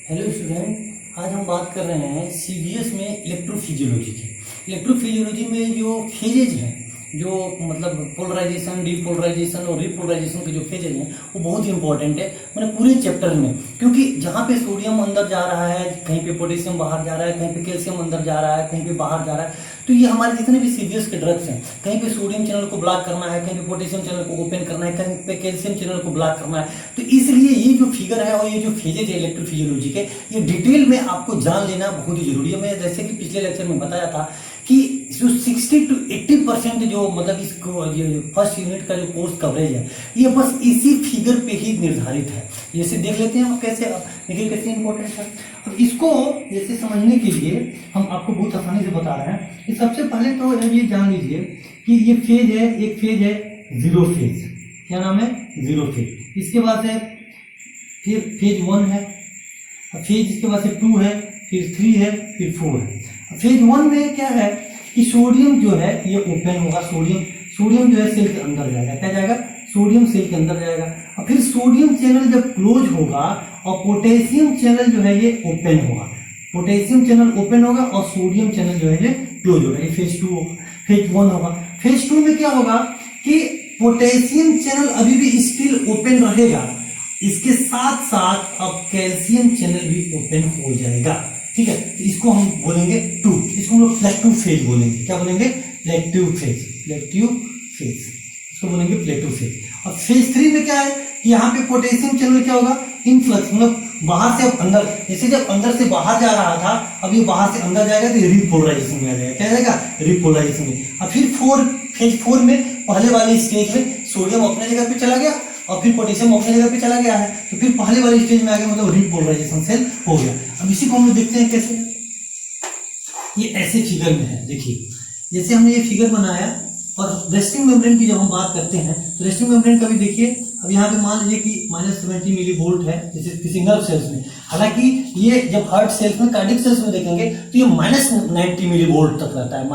Hello student, आज हम बात कर रहे हैं सीबीएस में इलेक्ट्रोफिजियोलॉजी की। इलेक्ट्रोफिजियोलॉजी में जो फेजेज हैं, जो मतलब पोलराइजेशन, डीपोलराइजेशन और रिपोलराइजेशन के जो फेजेज हैं वो बहुत ही इंपॉर्टेंट है मैंने पूरे चैप्टर में। क्योंकि जहाँ पे सोडियम अंदर जा रहा है, कहीं पे पोटेशियम बाहर जा रहा है, कहीं पे कैल्शियम अंदर जा रहा है, कहीं पे बाहर जा रहा है, तो ये हमारे जितने भी सीबीएस के ड्रग्स हैं, कहीं पे सोडियम चैनल को ब्लॉक करना है, कहीं पे पोटेशियम चैनल को ओपन करना है, कहीं पे कैल्शियम चैनल को ब्लॉक करना है। तो इसलिए ये जो फिगर है और ये जो फेजेज है इलेक्ट्रोफिजियोलॉजी के, ये डिटेल में आपको जान लेना बहुत ही जरूरी है। मैं जैसे कि पिछले लेक्चर में बताया था कि जो 60 to 80% जो मतलब इसको फर्स्ट यूनिट का जो कोर्स कवरेज है ये बस इसी फिगर पे ही निर्धारित है। जैसे देख लेते हैं आप कैसे, देखिए कैसे इंपॉर्टेंट है। अब इसको जैसे समझने के लिए हम आपको बहुत आसानी से बता रहे हैं कि सबसे पहले तो ये जान लीजिए कि ये फेज है, एक फेज है जीरो फेज। क्या नाम है? Zero phase. इसके बाद है फिर फेज 1 है, फेज इसके बाद से 2 है, फिर 3 है, फिर 4 है। फेज 1 में क्या है कि सोडियम जो है ये ओपन होगा, सोडियम जो है सेल के अंदर जाएगा। क्या जाएगा? सोडियम सेल के अंदर जाएगा। और फिर सोडियम चैनल जब क्लोज होगा और पोटेशियम चैनल जो है ये ओपन होगा, पोटेशियम चैनल ओपन होगा और सोडियम चैनल जो है ये क्लोज होगा। ये फेज 2 होगा। फेज 1 होगा। फेज 2 में क्या होगा कि पोटेशियम चैनल अभी भी स्टिल ओपन रहेगा, इसके साथ साथ अब कैल्शियम चैनल भी ओपन हो जाएगा। ठीक है, तो इसको हम बोलेंगे 2, इसको हम लोग प्लेटू फेज बोलेंगे। क्या बोलेंगे? प्लेटू फेज, प्लेटू फेज, इसको बोलेंगे प्लेटू फेज। और फेज 3 में क्या है कि यहाँ पे पोटेशियम चैनल क्या होगा? इनफ्लक्स, मतलब बाहर से अब अंदर, जैसे जब अंदर से बाहर जा रहा था अब ये बाहर से अंदर जाएगा तो रिपोलराइजेशन में आ जाएगा। क्या जाएगा? रिपोलराइजेशन में। और फिर फेज 4 में पहले वाले स्टेज में सोडियम अपने जगह पे चला गया और फिर पोटेशियम अपने जगह पे चला गया है, तो फिर पहले वाले स्टेज में आ गया, मतलब रिपोलराइजेशन सेल हो गया। अब इसी को हम लोग देखते हैं कैसे। ये ऐसे फिगर में है, देखिए जैसे हमने ये फिगर बनाया। और रेस्टिंग मेम्ब्रेन की जब हम बात करते हैं तो रेस्टिंग मेम्ब्रेन का भी देखिए, अब यहाँ पे मान लीजिए कि -70 मिली वोल्ट है जैसे किसी नर्व सेल्स में। हालांकि ये जब हार्ट सेल्स में, कार्डियक सेल्स में देखेंगे तो ये -90 मिली वोल्ट तक रहता है,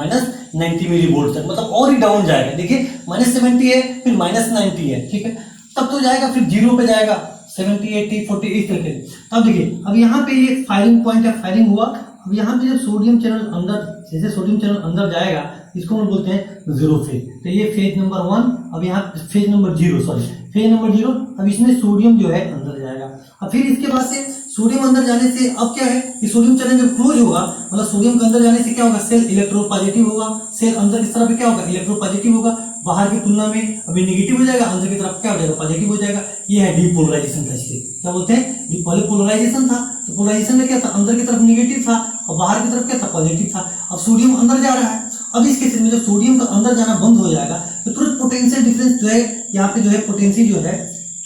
-90 मिली वोल्ट तक, मतलब और ही डाउन जाएगा। देखिए -70 है, फिर -90 है, ठीक है, तब तो जाएगा, फिर 0 पे जाएगा, 70, 80, 40 इस तरीके से। अब देखिए, अब यहाँ पे ये फायरिंग पॉइंट है, फायरिंग हुआ। अब यहाँ पे जब सोडियम चैनल अंदर, जैसे सोडियम चैनल अंदर जाएगा, इसको हम बोलते हैं जीरो फेज। तो ये फेज नंबर 1, अब यहाँ phase number 0, sorry phase number 0। अब इसमें सोडियम जो है अंदर जाएगा। अब फिर इसके बाद से सोडियम अंदर जाने से अब क्या है कि सोडियम चैनल जब क्लोज होगा, मतलब सोडियम के अंदर जाने से क्या होगा? सेल इलेक्ट्रोपॉजिटिव होगा, सेल अंदर की तरफ क्या होगा? इलेक्ट्रोपॉजिटिव होगा, बाहर की तुलना में अभी नेगेटिव हो जाएगा, अंदर की तरफ क्या हो जाएगा? पॉजिटिव हो जाएगा। ये है डीपोलराइजेशन का स्टेज। क्या बोलते हैं? जो पहले पोलराइजेशन था, तो पोलराइजेशन में क्या था? अंदर की तरफ नेगेटिव था और बाहर की तरफ क्या था? पॉजिटिव था। अब सोडियम अंदर जा रहा है। अब इस केस में जब सोडियम का अंदर जाना बंद हो जाएगा तो तुरंत पोटेंशियल डिफरेंस जो है यहाँ पे जो है, पोटेंशियल जो है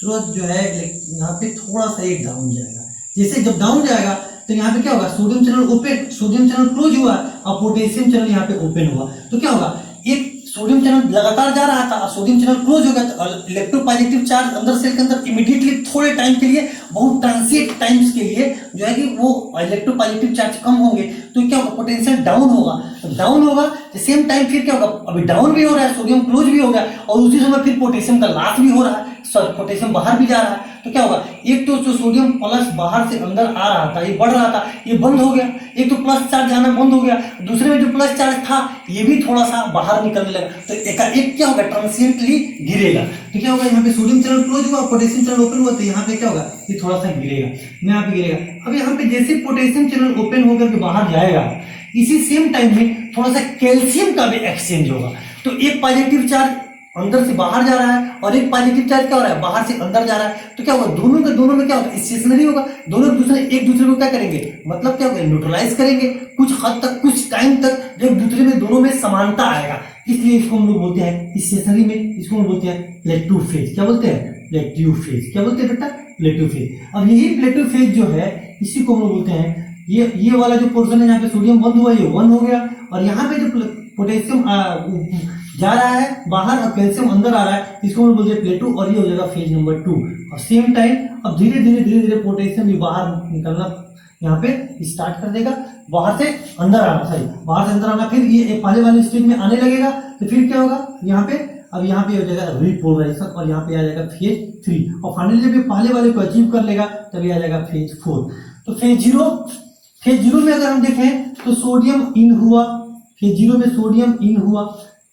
तुरंत जो है यहाँ पे थोड़ा सा एक डाउन जाएगा। जैसे जब डाउन जाएगा तो यहाँ पे क्या होगा? Sodium channel open, sodium channel close हुआ और पोटेशियम चैनल यहाँ पे ओपन हुआ। तो क्या होगा? एक सोडियम चैनल लगातार जा रहा था और सोडियम चैनल क्लोज हो गया, तो इलेक्ट्रोपॉजिटिव चार्ज अंदर सेल के अंदर इमीडिएटली थोड़े टाइम के लिए, बहुत ट्रांसिएंट टाइम्स के लिए जो है कि वो इलेक्ट्रोपॉजिटिव चार्ज कम होंगे, तो क्या होगा? पोटेंशियल डाउन होगा। तो डाउन होगा सेम टाइम फिर क्या होगा? अभी डाउन भी हो रहा है, सोडियम क्लोज भी हो गया और उसी समय फिर पोटेशियम का लॉस भी हो रहा है, सॉरी पोटेशियम बाहर भी जा रहा है। तो क्या होगा? एक तो जो सोडियम प्लस बाहर से अंदर आ रहा था, ये बढ़ रहा था, ये बंद हो गया। एक तो प्लस चार्ज आना बंद हो गया, दूसरे में जो प्लस चार्ज था ये भी थोड़ा सा बाहर निकलने लगा। तो एक क्या होगा? ट्रांसिएंटली गिरेगा। तो क्या होगा? यहाँ पे सोडियम चैनल क्लोज हुआ, पोटेशियम चैनल ओपन हुआ, तो यहाँ पे क्या होगा? ये थोड़ा सा गिरेगा, यहाँ पे गिरेगा। अब यहाँ पे जैसे पोटेशियम चैनल ओपन होकर के बाहर जाएगा, इसी सेम टाइम में थोड़ा सा कैल्शियम का भी एक्सचेंज होगा। तो एक पॉजिटिव चार्ज अंदर से बाहर जा रहा है और एक पॉजिटिव चार्ज क्या हो रहा है? बाहर से अंदर जा रहा है। तो क्या होगा? दोनों में क्या होगा? स्टेशनरी होगा। दोनों एक दूसरे को क्या करेंगे? मतलब क्या होगा? न्यूट्रलाइज करेंगे कुछ हद तक, कुछ टाइम तक, जब दूसरे में दोनों में समानता आएगा। इसलिए इसको हम लोग बोलते हैं स्टेशनरी में, इसको हम बोलते हैं प्लेटू फेज। क्या बोलते हैं? प्लेटू फेज। क्या बोलते हैं बेटा? प्लेटू फेज। अब यही प्लेटू फेज जो है इसी को हम लोग बोलते हैं, ये वाला जो पोर्शन है यहाँ पे सोडियम बंद हुआ, ये 1 हो गया, और यहाँ पे जो पोटेशियम जा रहा है बाहर और कैल्शियम अंदर आ रहा है, इसको हम बोलते हैं प्लेटू, और ये हो जाएगा फेज नंबर 2। और सेम टाइम अब धीरे धीरे पोटेशियम भी बाहर निकलना यहाँ पे स्टार्ट कर देगा, बाहर से अंदर आना, सॉरी बाहर से अंदर आना, फिर ये पहले वाले स्टेज में आने लगेगा। तो फिर क्या होगा? यहाँ पे अब यहाँ पे हो जाएगा रिपोलराइजेशन और यहाँ पे आ जाएगा फेज 3, और फाइनली जब ये पहले वाले को अचीव कर लेगा तभी आ जाएगा फेज 4। तो फेज जीरो में अगर हम देखें तो सोडियम इन हुआ, फेज जीरो में सोडियम इन हुआ,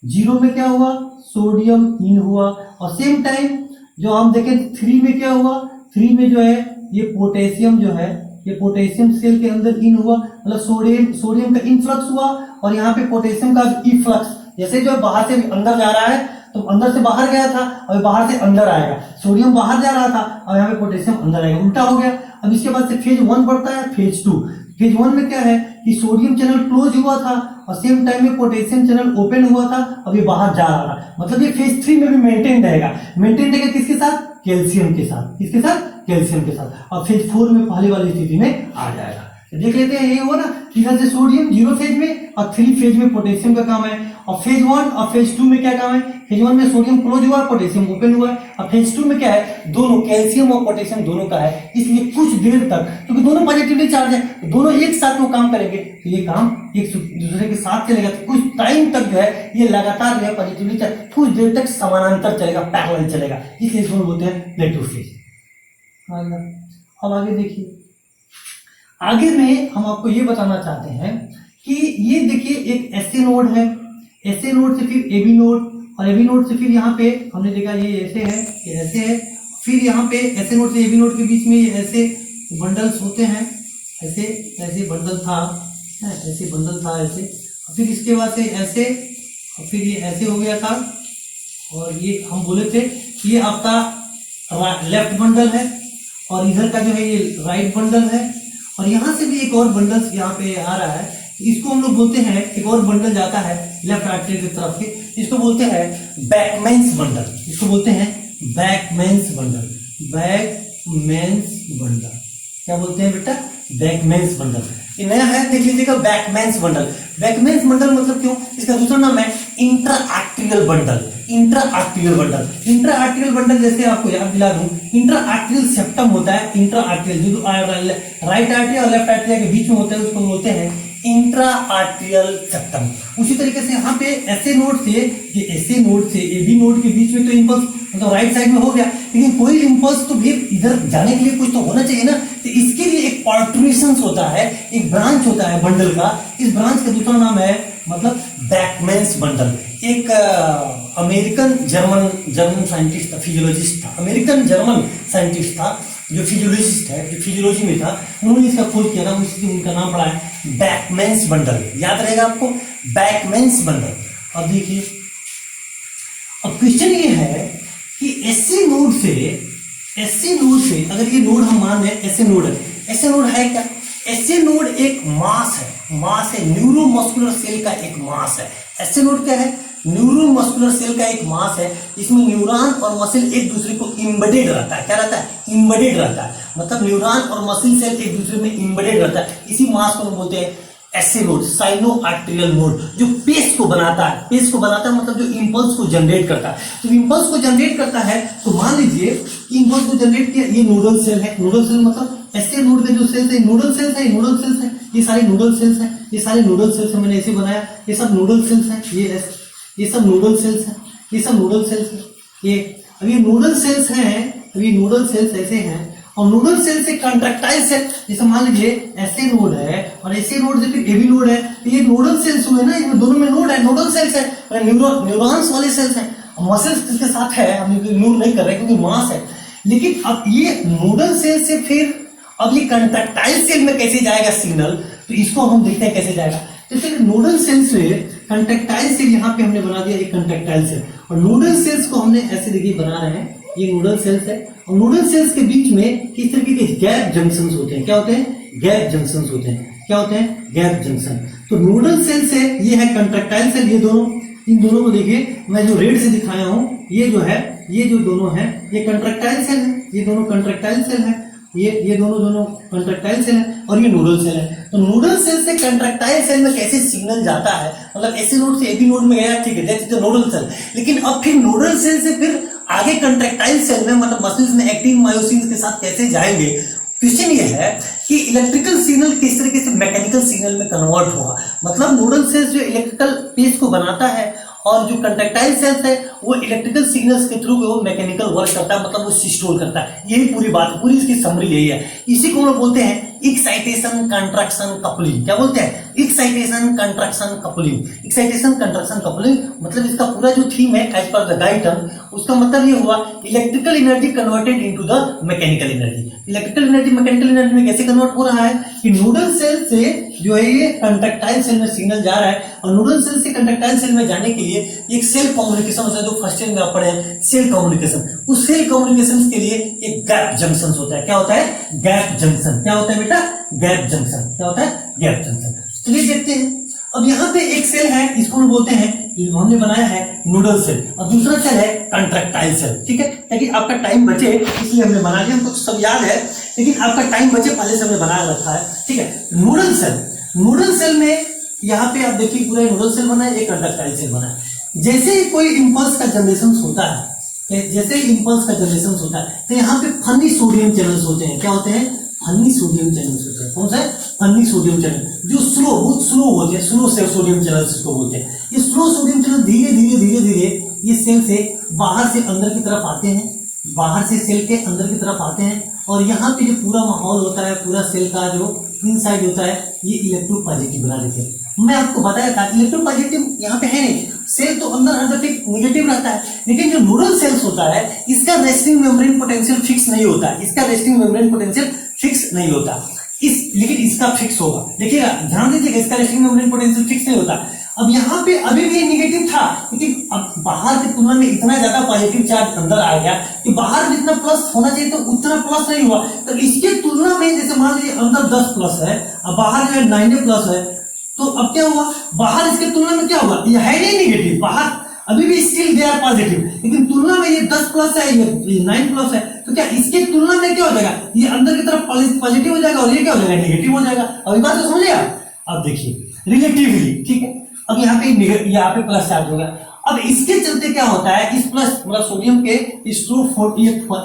जीरो में क्या हुआ, सोडियम इन हुआ। और सेम टाइम जो हम देखें थ्री में क्या हुआ, थ्री में जो है ये पोटेशियम जो है, ये पोटेशियम सेल के अंदर इन हुआ, मतलब सोडियम का इनफ्लक्स हुआ और यहाँ पे पोटेशियम का इफ्लक्स। जैसे जो बाहर से अंदर जा रहा है तो अंदर से बाहर गया था, अब बाहर से अंदर आएगा, सोडियम बाहर जा रहा था और यहाँ पे पोटेशियम अंदर आएगा, उल्टा हो गया। अब इसके बाद से फेज वन बढ़ता है, फेज टू। फेज वन में क्या है कि सोडियम चैनल क्लोज हुआ था और सेम टाइम में पोटेशियम चैनल ओपन हुआ था, अब ये बाहर जा रहा था, मतलब ये फेज थ्री में भी मेंटेन रहेगा। मेंटेन रहेगा किसके साथ, कैल्शियम के साथ, किसके साथ, कैल्शियम के साथ। और फेज फोर में पहले वाली स्थिति में आ जाएगा। देख लेते हैं, ये हुआ ना, इधर से सोडियम जीरो फेज में और थ्री फेज में पोटेशियम का काम है। और फेज वन और फेज टू में क्या काम है, फेज वन में सोडियम क्लोज हुआ, पोटेशियम ओपन हुआ। और फेज टू में क्या है, दोनों कैल्शियम और पोटेशियम दोनों का है, इसलिए कुछ देर तक, क्योंकि दोनों पॉजिटिवली चार्ज है, तो दोनों एक साथ वो काम करेंगे, तो ये काम एक दूसरे के साथ चलेगा। तो कुछ टाइम तक जो है ये लगातार जो है पॉजिटिवली चार्ज, कुछ देर तक समानांतर चलेगा, पैरेलल चलेगा, इसलिए इसको बोलते हैं इलेक्ट्रोफेज। अब आगे देखिए, आगे में हम आपको ये बताना चाहते हैं कि ये देखिए एक एसए नोड है, एसए नोड से फिर एबी नोड, और एबी नोड से फिर यहाँ पे हमने देखा ये ऐसे है, ये ऐसे है, फिर यहाँ पे एसए नोड से एबी नोड के बीच में ये ऐसे बंडल्स होते हैं, ऐसे ऐसे बंडल था, ऐसे बंडल था ऐसे, और फिर इसके बाद से ऐसे, और फिर ये ऐसे हो गया था। और ये हम बोले थे ये आपका लेफ्ट बंडल है और इधर का जो है ये राइट बंडल है। और यहाँ से भी एक और बंडल यहाँ पे आ रहा है, इसको हम लोग बोलते हैं, एक और बंडल जाता है लेफ्ट आर्टरी की तरफ से, इसको बोलते हैं बैकमेंस बंडल, इसको बोलते हैं बैकमेंस बंडल, बैकमेंस बंडल। क्या बोलते हैं बेटा, बैकमेंस बंडल। ये नया है, देख लीजिएगा, बैकमेंस बंडल। बैकमेंस बंडल मतलब क्यों, इसका दूसरा नाम है इंट्राआर्टरियल बंडल, इंट्राआर्टरियल बंडल। इंट्राआर्टरियल बंडल जैसे आपको याद दिला दूं, इंट्राआर्टरियल सेप्टम होता है, इंट्राआर्टरियल जो राइट आर्टरी और लेफ्ट आर्टरी के बीच में होता है, उसको बोलते हैं इंट्राआर्टरियल सेप्टम। उसी तरीके से यहाँ पे एसए नोड से, ये एसए नोड से एबी नोड के बीच में तो इंपल्स मतलब राइट साइड में हो गया, लेकिन कोई इंपल्स तो भी इधर जाने के लिए कुछ तो होना चाहिए ना, तो इसके लिए एक पार्टूरेशंस होता है, एक ब्रांच होता है बंडल का। इस ब्रांच का दूसरा नाम है मतलब बैकमेंस बंडल। एक अमेरिकन जर्मन साइंटिस्ट था, फिजियोलॉजिस्ट था, अमेरिकन जर्मन साइंटिस्ट था जो फिजियोलॉजिस्ट है, जो फिजियोलॉजी में था, उन्होंने इसका खोज किया था, उनका नाम पड़ा है बैकमेंस बंडल। याद रहेगा आपको, बैकमेंस बंडल। अब देखिए, अब क्वेश्चन ये है कि एसए नोड से अगर ये नोड हम मान रहे हैं एसए नोड है, एसए नोड है क्या, एसए नोड एक मास है, न्यूरोमस्कुलर सेल का एक मास है। एसए नोड क्या है, न्यूरोमस्कुलर सेल का एक मास है, इसमें न्यूरॉन और मसल एक दूसरे को इम्बेडेड रहता है। क्या रहता है, इम्बेडेड रहता है, मतलब न्यूरॉन और मसल सेल एक दूसरे में इम्बेडेड रहता है। इसी मास को हम बोलते हैं SA node, sino arterial node, जो पेस को बनाता है, पेस को बनाता है मतलब जो इंपल्स को जनरेट करता है। तो इंपल्स को जनरेट करता है, तो मान लीजिए कि इंपल्स को जनरेट किया, ये नोडल सेल है, नोडल सेल मतलब एसए नोड के जो सेल्स है, नोडल सेल्स है, नोडल सेल्स है, ये सारे नोडल सेल्स हैं, ये सारे नोडल सेल्स हैं, मैंने ऐसे बनाया, ये सब नोडल सेल्स हैं, ये सब नोडल सेल्स हैं, ये सब नोडल सेल्स हैं। ये अब ये नोडल सेल्स हैं, अब ये नोडल सेल्स ऐसे हैं, और नोडल सेल से कंट्रैक्टाइल सेल, जैसे मान लीजिए एसए नोड है और एसए नोड से फिर एबी नोड है, तो ये नोडल सेल्स हुए ना, इसमें दोनों में नोड है, नोडल सेल्स है, न्यूरॉन्स वाले सेल्स हैं। मसल्स किसके साथ है हम इग्नोर नहीं कर रहे क्योंकि मास है, लेकिन अब ये नोडल सेल से फिर अब ये कंट्रैक्टाइल सेल में कैसे जाएगा सिग्नल, तो इसको हम देखते हैं कैसे जाएगा। जैसे नोडल सेल से कंट्रैक्टाइल सेल, यहाँ पे हमने बना दिया एक कंट्रैक्टाइल सेल, और नोडल सेल्स को हमने ऐसे देखिए बना रहे हैं, ये नोडल सेल्स है, और नोडल सेल्स के बीच में किस तरीके के गैप जंक्शंस होते हैं। क्या होते हैं, गैप जंक्शंस होते हैं। क्या होते हैं, गैप जंक्शन। तो नोडल सेल से ये है कंट्रैक्टाइल सेल, ये दोनों, इन दोनों को देखिए, मैं जो रेड से दिखाया हूं, ये जो है, ये जो दोनों है, ये कंट्रैक्टाइल सेल है, ये दोनों कंट्रैक्टाइल सेल है, ये दोनों कंट्रैक्टाइल सेल है, और ये नोडल सेल है। तो नोडल सेल से कंट्रैक्टाइल सेल में कैसे सिग्नल जाता है, मतलब एसए नोड से एबी नोड में गया, ठीक है, that is the nodal cell. लेकिन अब फिर नोडल सेल से फिर आगे कंट्रैक्टाइल सेल में, मतलब मसल्स में एक्टिन मायोसिन के साथ कैसे जाएंगे। क्वेश्चन ये है कि इलेक्ट्रिकल सिग्नल किस तरीके से मैकेनिकल सिग्नल में कन्वर्ट होगा, मतलब नोडल सेल्स जो इलेक्ट्रिकल पेस को बनाता है, और जो कंट्रैक्टाइल सेल्स है वो इलेक्ट्रिकल सिग्नल्स के थ्रू वो मैकेनिकल वर्क करता है, मतलब वो सिस्टोल करता है। यही पूरी बात, पूरी इसकी समरी यही है। इसी को हम लोग बोलते हैं एक्साइटेशन कंट्रैक्शन कपलिंग। क्या बोलते हैं? Excitation contraction coupling. Excitation contraction coupling मतलब इसका पूरा जो थीम है as per the guide term, उसका मतलब ये हुआ electrical energy converted into the mechanical energy. Electrical energy mechanical energy में कैसे कन्वर्ट हो रहा है कि नोडल सेल से जो है ये कंट्रैक्टाइल सेल में सिग्नल जा रहा है, और नोडल सेल से कंट्रैक्टाइल सेल में जाने के लिए एक सेल कम्युनिकेशन होता है, जो फर्स्ट ईयर में आप पढ़े हैं सेल कम्युनिकेशन। उस सेल कम्युनिकेशन के लिए एक गैप जंक्शन होता है। क्या होता है? Gap junction. क्या होता है बेटा? Gap junction. क्या होता है? Gap junction. चलिए देखते हैं। अब यहाँ पे एक सेल है, इसको हम बोलते हैं, हमने बनाया है नोडल सेल, और दूसरा सेल है कंट्रैक्टाइल सेल। ठीक है, ताकि आपका टाइम बचे इसलिए हमने बना लिया, हमको सब याद है लेकिन आपका टाइम बचे पहले से हमने बना रखा है। ठीक है, नोडल सेल, नोडल सेल में यहाँ पे आप देखिए पूरा नोडल सेल बना है, एक कंट्रैक्टाइल सेल बना है। जैसे ही कोई इंपल्स का जनरेशन होता है, जैसे ही इंपल्स का जनरेशन होता है तो यहाँ पे फनी सोडियम चैनल्स होते हैं। क्या होते हैं? फनी सोडियम चैनल्स होते हैं। कौन सा है? फनी सोडियम चैनल, जो स्लो, बहुत स्लो होते हैं, स्लो से सोडियम चैनल्स इसको बोलते हैं। ये स्लो सोडियम चैनल धीरे धीरे धीरे धीरे ये सेल से बाहर से अंदर की तरफ आते हैं, बाहर से सेल के अंदर की तरफ आते हैं, और यहाँ पे जो पूरा माहौल होता है, पूरा सेल का जो इनसाइड होता है, ये इलेक्ट्रोपॉजिटिव बना देते हैं। मैं आपको बताया था इलेक्ट्रोपॉजिटिव यहाँ पे है नहीं, सेल तो अंदर हर जगह नेगेटिव रहता है, लेकिन जो नोडल सेल्स होता है इसका रेस्टिंग मेम्ब्रेन पोटेंशियल फिक्स नहीं होता है, इसका रेस्टिंग मेम्ब्रेन पोटेंशियल फिक्स नहीं होता लेकिन इसका फिक्स होगा। देखिएगा, ध्यान दीजिएगा, इसका रेस्टिंग मेम्ब्रेन पोटेंशियल फिक्स नहीं होता। अब यहाँ पे अभी भी नेगेटिव था, लेकिन अब बाहर की तुलना में इतना ज्यादा पॉजिटिव चार्ज अंदर आ गया कि बाहर जितना प्लस होना चाहिए तो उतना प्लस नहीं हुआ। तो इसके तुलना में जैसे मान लीजिए अंदर 10 प्लस है, अब बाहर जो है 9 प्लस है, तो अब क्या हुआ? बाहर इसके तुलना में क्या होगा? ये है नहीं नेगेटिव, बाहर अभी भी स्टिल दे आर पॉजिटिव, लेकिन तुलना में ये 10 प्लस है, ये 9 प्लस है, तो क्या इसके तुलना में क्या हो जाएगा? ये अंदर की तरफ पॉजिटिव हो जाएगा और ये क्या हो जाएगा? नेगेटिव हो जाएगा। अब ये बात तो समझ लिया? अब देखिए रिलेटिवली, ठीक है, अब यहाँ पे प्लस चार्ज हो गया। अब इसके चलते क्या होता है? इस प्लस मतलब सोडियम के स्लो,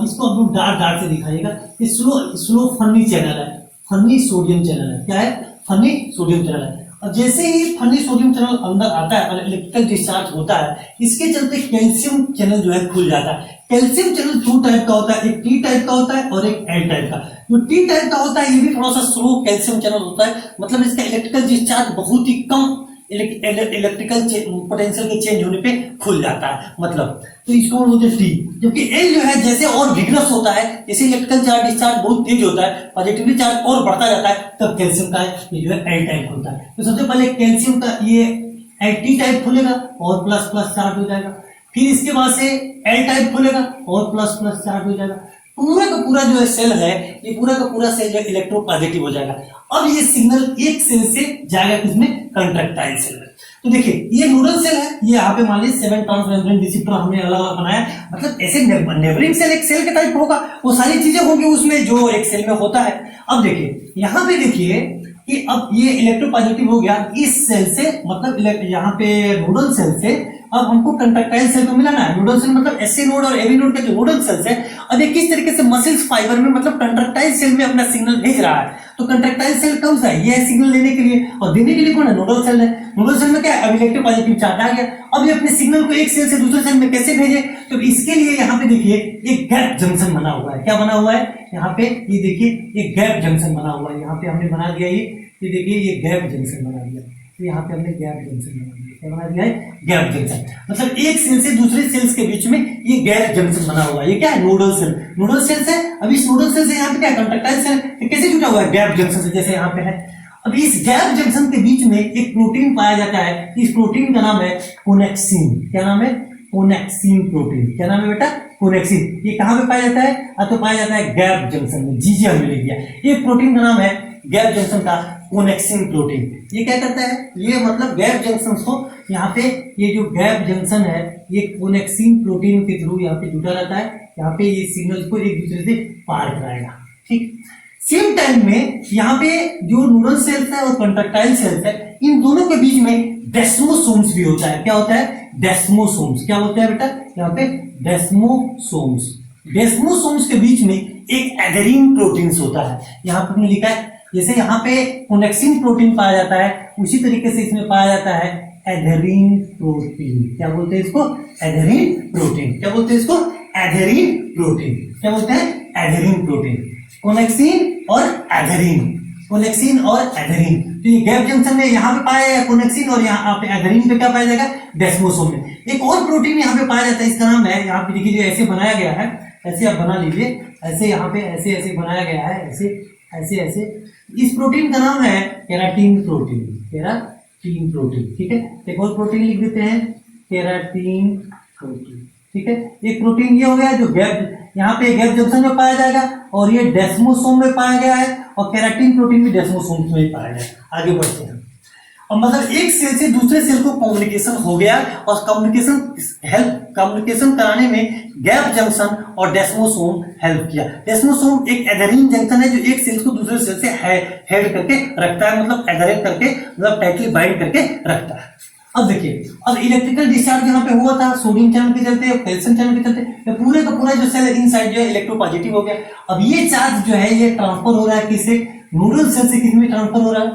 इसको अब डार्क से दिखाइएगा, ये स्लो फनी चैनल है, फनी सोडियम चैनल है। क्या है? फनी सोडियम चैनल है। अब जैसे ही फनी सोडियम चैनल अंदर आता है और इलेक्ट्रिकल डिस्चार्ज होता है, इसके चलते कैल्शियम चैनल जो है खुल जाता है। कैल्शियम चैनल 2 टाइप का होता है, एक टी टाइप का होता है और एक एल टाइप का। जो टी टाइप का होता है ये भी थोड़ा सा स्लो कैल्शियम चैनल होता है, मतलब इसका इलेक्ट्रिकल डिस्चार्ज बहुत ही कम इलेक्ट्रिकल पोटेंशियल के चेंज होने पे खुल जाता है, मतलब तो इसको बोलते हैं टी। जबकि एल जो है जैसे और विग्रस होता है, जैसे इलेक्ट्रिकल चार्ज डिस्चार्ज बहुत तेज होता है, पॉजिटिवली चार्ज और बढ़ता जाता है, तब कैल्शियम का ये जो है एल टाइप होता है। तो सबसे पहले कैल्शियम का ये टी टाइप खुलेगा और प्लस प्लस चार्ज हो जाएगा, फिर इसके बाद से एल टाइप खुलेगा और प्लस प्लस चार्ज हो जाएगा। पूरा का पूरा जो है सेल है, ये पूरा का पूरा सेल जो इलेक्ट्रो पॉजिटिव हो जाएगा। अब ये सिग्नल एक सेल से जाएगा किसमें? कंट्रैक्टाइल सेल में। तो देखिए ये नोडल सेल है, ये यहाँ पे मान लीजिए 7 ट्रांसमेम्ब्रेन रिसेप्टर हमने अलग अलग बनाया, मतलब ऐसे नेबरिंग सेल एक सेल के टाइप होगा, वो सारी चीजें होंगी उसमें जो एक सेल में होता है। अब देखिए यहाँ पे देखिए कि अब ये इलेक्ट्रो पॉजिटिव हो गया इस सेल से, मतलब यहाँ पे नोडल सेल से अब हमको कंट्रैक्टाइल सेल को मिलाना है। नोडल सेल मतलब एससी नोड और एबी नोड का जो नोडल सेल्स है, अब ये किस तरीके से मसल्स फाइबर में मतलब कंट्रैक्टाइल सेल में अपना सिग्नल भेज रहा है। तो कंट्रैक्टाइल सेल कौन सा है? ये है सिग्नल लेने के लिए, और देने के लिए कौन है? नोडल सेल है। नोडल सेल में क्या है? अब इलेक्ट्रो पॉजिटिव चार्ज आ गया, अब ये अपने सिग्नल को एक सेल से दूसरे सेल में कैसे भेजे? तो इसके लिए यहाँ पे देखिए एक गैप जंक्शन बना हुआ है। क्या बना हुआ है? यहाँ पे ये देखिए एक गैप जंक्शन बना हुआ है, यहाँ पे हमने बना दिया ये देखिए ये गैप जंक्शन बना दिया, तो यहाँ पे हमने गैप जंक्शन बना दिया। क्या बना दिया है? गैप जंक्शन, मतलब एक सेल से दूसरे सेल्स के बीच में ये गैप जंक्शन बना हुआ है। ये क्या है? Nodal cell. नोडल सेल है, अब इस नोडल सेल से यहाँ पे क्या है? कंट्रैक्टाइल सेल कैसे जुटा हुआ है? गैप जंक्शन से, जैसे यहाँ पे है। अब इस गैप जंक्शन के बीच में एक प्रोटीन पाया जाता है, इस प्रोटीन का नाम है कोनेक्सिन। क्या नाम है? कोनेक्सिन प्रोटीन। क्या नाम है बेटा? कोनेक्सिन। ये कहाँ पे पाया जाता है? तो पाया जाता है गैप जंक्शन में, जी हमने लिख दिया। ये प्रोटीन का नाम है गैप जंक्शन का कोनेक्सिन प्रोटीन। ये क्या करता है? ये मतलब गैप जंक्शन को यहाँ पे ये जो गैप जंक्शन है ये कोनेक्सिन प्रोटीन के थ्रू यहाँ पे जुटा रहता है, यहाँ पे ये सिग्नल को एक दूसरे से पार कराएगा। ठीक, सेम टाइम में यहाँ पे जो नोडल सेल्स है और कंट्रैक्टाइल सेल्स है, इन दोनों के बीच में डेस्मोसोम्स भी होता है। क्या होता है? डेस्मोसोम्स। क्या होता है बेटा? यहाँ पे डेस्मोसोम्स। डेस्मोसोम्स के बीच में एक एडेरिन प्रोटीन होता है, यहाँ पर हमने लिखा है। जैसे यहाँ पे कोनेक्सिन प्रोटीन पाया जाता है, उसी तरीके से इसमें पाया जाता है एडेरिन प्रोटीन। क्या बोलते हैं इसको? एडेरिन प्रोटीन। क्या बोलते हैं इसको? एडेरिन प्रोटीन। क्या बोलते हैं? एडेरिन प्रोटीन। कोनेक्सिन और एडेरिन, कोनेक्सिन और एथेरिन। तो ये गैप जंक्शन में यहाँ पे पाया जाएगा कोनेक्सिन और यहाँ पे एथेरिन पे क्या पाया जाएगा, डेस्मोसोम में। एक और प्रोटीन यहाँ पे पाया जाता है, इसका नाम है, यहाँ पे देखिए ऐसे बनाया गया है, ऐसे आप बना लीजिए, ऐसे यहाँ पे ऐसे ऐसे बनाया गया है, ऐसे ऐसे ऐसे। इस प्रोटीन का नाम है केराटिन प्रोटीन, केराटिन प्रोटीन, ठीक है। एक और प्रोटीन लिख देते हैं, केराटिन प्रोटीन, ठीक है। एक प्रोटीन ये हो गया जो गैप, यहाँ पे गैप जंक्शन में पाया जाएगा और ये डेस्मोसोम में पाया गया है, और केराटिन प्रोटीन भी डेस्मोसोम में ही पाया जाएगा। आगे बढ़ते हैं। और मतलब एक सेल से दूसरे सेल को कम्युनिकेशन हो गया, और कम्युनिकेशन कराने में गैप जंक्शन और डेस्मोसोम हेल्प किया। डेस्मोसोम एक एथेरिन जंक्शन है जो एक सेल को दूसरे सेल से हेड करके रखता है, मतलब एथेरेट करके, मतलब टाइटली बाइंड करके रखता है। अब देखिए, अब इलेक्ट्रिकल डिस्चार्ज यहाँ पे हुआ था सोडियम चैनल के चलते और कैल्शियम चैनल के चलते, तो पूरे का पूरा जो सेल इनसाइड जो है इलेक्ट्रोपॉजिटिव हो गया। अब ये चार्ज जो है ये ट्रांसफर हो रहा है किससे, न्यूरल सेल से किसमें ट्रांसफर हो रहा है,